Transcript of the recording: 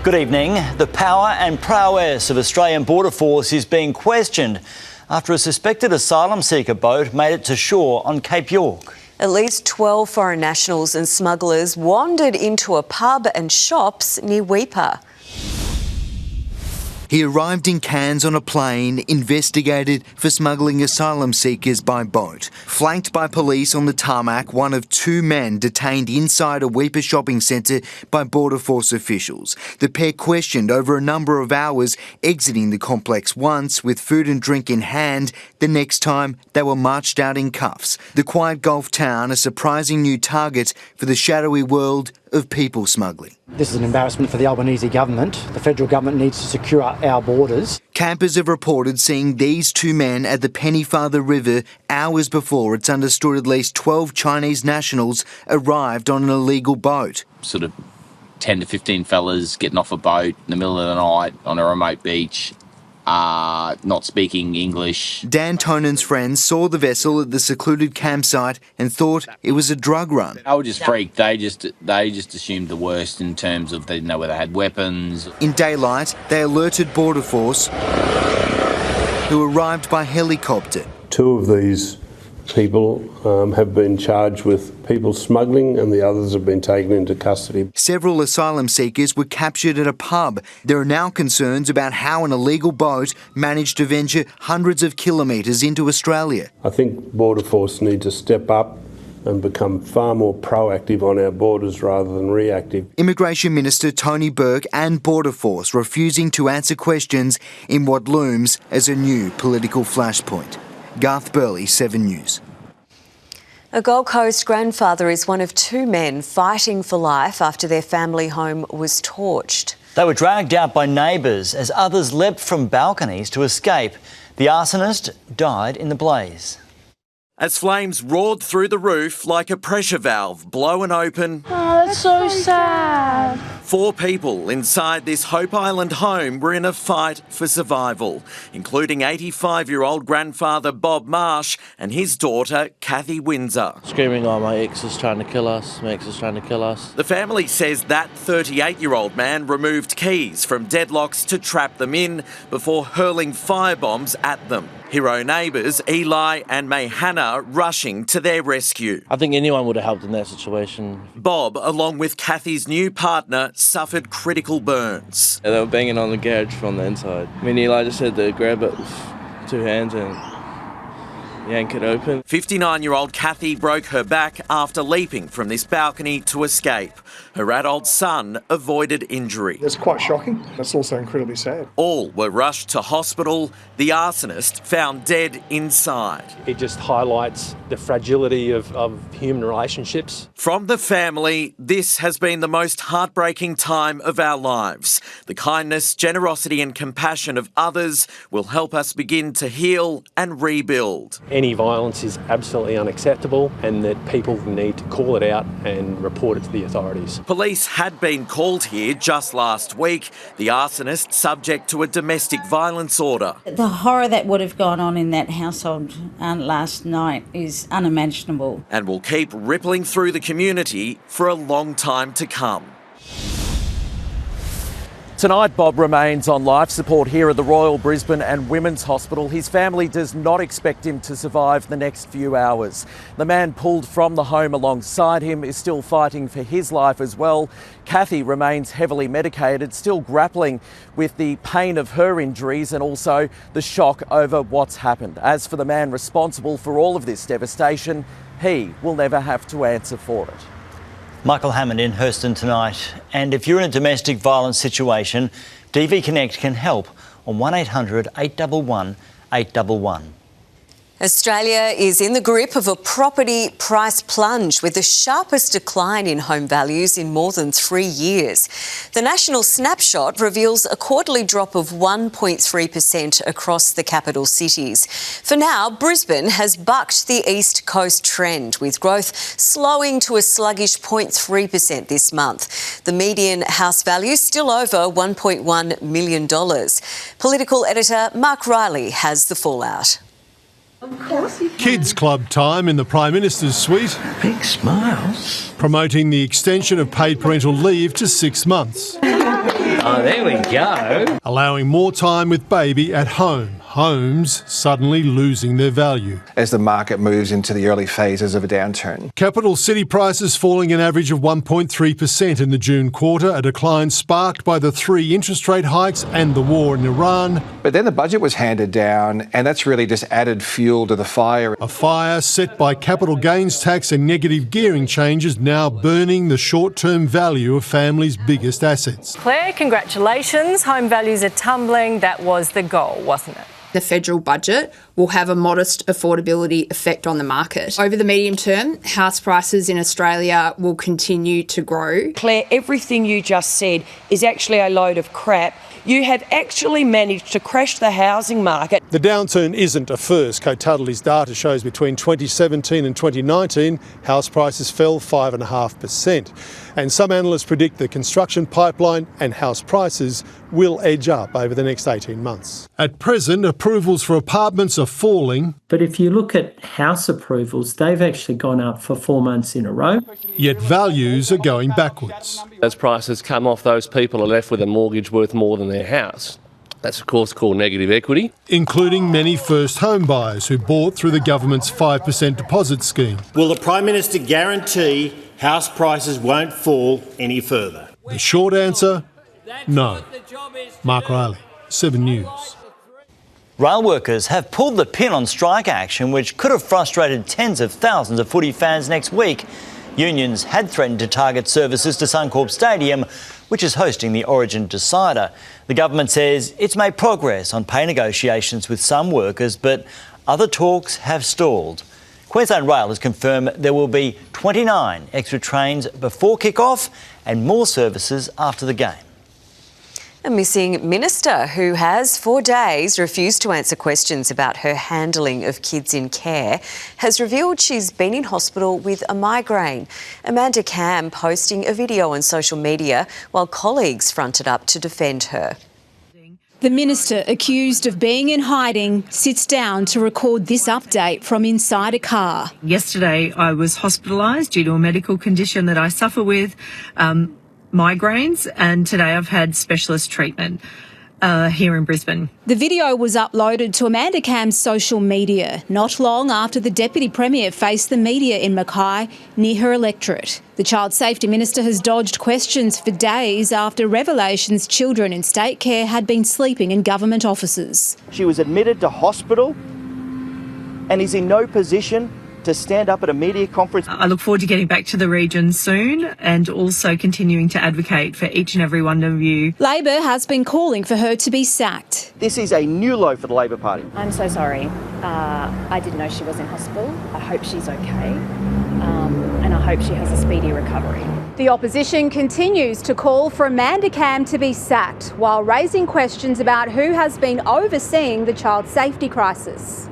Good evening. The power and prowess of Australian Border Force is being questioned after a suspected asylum seeker boat made it to shore on Cape York. At least 12 foreign nationals and smugglers wandered into a pub and shops near Weipa. He arrived in Cairns on a plane, investigated for smuggling asylum seekers by boat. Flanked by police on the tarmac, one of two men detained inside a Weipa shopping centre by Border Force officials. The pair questioned over a number of hours, exiting the complex once with food and drink in hand. The next time, they were marched out in cuffs. The quiet Gulf town, a surprising new target for the shadowy world of people smuggling. This is an embarrassment for the Albanese government. The federal government needs to secure our borders. Campers have reported seeing these two men at the Pennyfather River hours before it's understood at least 12 Chinese nationals arrived on an illegal boat. Sort of 10 to 15 fellas getting off a boat in the middle of the night on a remote beach, not speaking English. Dan Tonan's friends saw the vessel at the secluded campsite and thought it was a drug run. They were just freaked. They just assumed the worst in terms of they didn't know whether they had weapons. In daylight, they alerted Border Force, who arrived by helicopter. Two of these people have been charged with people smuggling and the others have been taken into custody. Several asylum seekers were captured at a pub. There are now concerns about how an illegal boat managed to venture hundreds of kilometres into Australia. I think Border Force need to step up and become far more proactive on our borders rather than reactive. Immigration Minister Tony Burke and Border Force refusing to answer questions in what looms as a new political flashpoint. Garth Burley, 7 News. A Gold Coast grandfather is one of two men fighting for life after their family home was torched. They were dragged out by neighbours as others leapt from balconies to escape. The arsonist died in the blaze. As flames roared through the roof like a pressure valve blown open. Oh, that's so sad. 4 people inside this Hope Island home were in a fight for survival, including 85-year-old grandfather Bob Marsh and his daughter Kathy Windsor. Screaming, oh, my ex is trying to kill us, my ex is trying to kill us. The family says that 38-year-old man removed keys from deadlocks to trap them in before hurling firebombs at them. Hero neighbours Eli and May Hannah rushing to their rescue. I think anyone would have helped in that situation. Bob, along with Kathy's new partner, suffered critical burns. They were banging on the garage from the inside. I mean, Eli just had to grab it with 2 hands and yank it open. 59-year-old Kathy broke her back after leaping from this balcony to escape. Her adult son avoided injury. It's quite shocking. It's also incredibly sad. All were rushed to hospital. The arsonist found dead inside. It just highlights the fragility of human relationships. From the family, this has been the most heartbreaking time of our lives. The kindness, generosity and compassion of others will help us begin to heal and rebuild. Any violence is absolutely unacceptable and that people need to call it out and report it to the authorities. Police had been called here just last week. The arsonist subject to a domestic violence order. The horror that would have gone on in that household last night is unimaginable. And will keep rippling through the community for a long time to come. Tonight, Bob remains on life support here at the Royal Brisbane and Women's Hospital. His family does not expect him to survive the next few hours. The man pulled from the home alongside him is still fighting for his life as well. Kathy remains heavily medicated, still grappling with the pain of her injuries and also the shock over what's happened. As for the man responsible for all of this devastation, he will never have to answer for it. Michael Hammond in Hurston tonight. And if you're in a domestic violence situation, DV Connect can help on 1800 811 811. Australia is in the grip of a property price plunge with the sharpest decline in home values in more than 3 years. The National Snapshot reveals a quarterly drop of 1.3% across the capital cities. For now, Brisbane has bucked the East Coast trend, with growth slowing to a sluggish 0.3% this month. The median house value still over $1.1 million. Political editor Mark Riley has the fallout. Kids Club time in the Prime Minister's suite. Big smiles. Promoting the extension of paid parental leave to 6 months. Oh, there we go. Allowing more time with baby at home. Homes suddenly losing their value. As the market moves into the early phases of a downturn. Capital city prices falling an average of 1.3% in the June quarter, a decline sparked by the 3 interest rate hikes and the war in Iran. But then the budget was handed down, and that's really just added fuel to the fire. A fire set by capital gains tax and negative gearing changes now burning the short-term value of families' biggest assets. Claire, congratulations. Home values are tumbling. That was the goal, wasn't it? The federal budget will have a modest affordability effect on the market. Over the medium term, house prices in Australia will continue to grow. Claire, everything you just said is actually a load of crap. You have actually managed to crash the housing market. The downturn isn't a first. Cotuttley's data shows between 2017 and 2019, house prices fell 5.5%. And some analysts predict the construction pipeline and house prices will edge up over the next 18 months. At present, approvals for apartments are falling. But if you look at house approvals, they've actually gone up for 4 months in a row. Yet values are going backwards. As prices come off, those people are left with a mortgage worth more than their house. That's, of course, called negative equity. Including many first home buyers who bought through the government's 5% deposit scheme. Will the Prime Minister guarantee house prices won't fall any further? The short answer, no. Mark Riley, 7 News. Rail workers have pulled the pin on strike action, which could have frustrated tens of thousands of footy fans next week. Unions had threatened to target services to Suncorp Stadium, which is hosting the Origin Decider. The government says it's made progress on pay negotiations with some workers, but other talks have stalled. Queensland Rail has confirmed there will be 29 extra trains before kick-off and more services after the game. A missing minister who has for days refused to answer questions about her handling of kids in care has revealed she's been in hospital with a migraine. Amanda Cam posting a video on social media while colleagues fronted up to defend her. The minister, accused of being in hiding, sits down to record this update from inside a car. Yesterday I was hospitalised due to a medical condition that I suffer with, migraines, and today I've had specialist treatment here in Brisbane. The video was uploaded to Amanda Cam's social media not long after the Deputy Premier faced the media in Mackay near her electorate. The Child Safety Minister has dodged questions for days after revelations children in state care had been sleeping in government offices. She was admitted to hospital and is in no position to stand up at a media conference. I look forward to getting back to the region soon and also continuing to advocate for each and every one of you. Labor has been calling for her to be sacked. This is a new low for the Labor Party. I'm so sorry. I didn't know she was in hospital. I hope she's okay, and I hope she has a speedy recovery. The opposition continues to call for Amanda Cam to be sacked while raising questions about who has been overseeing the child safety crisis.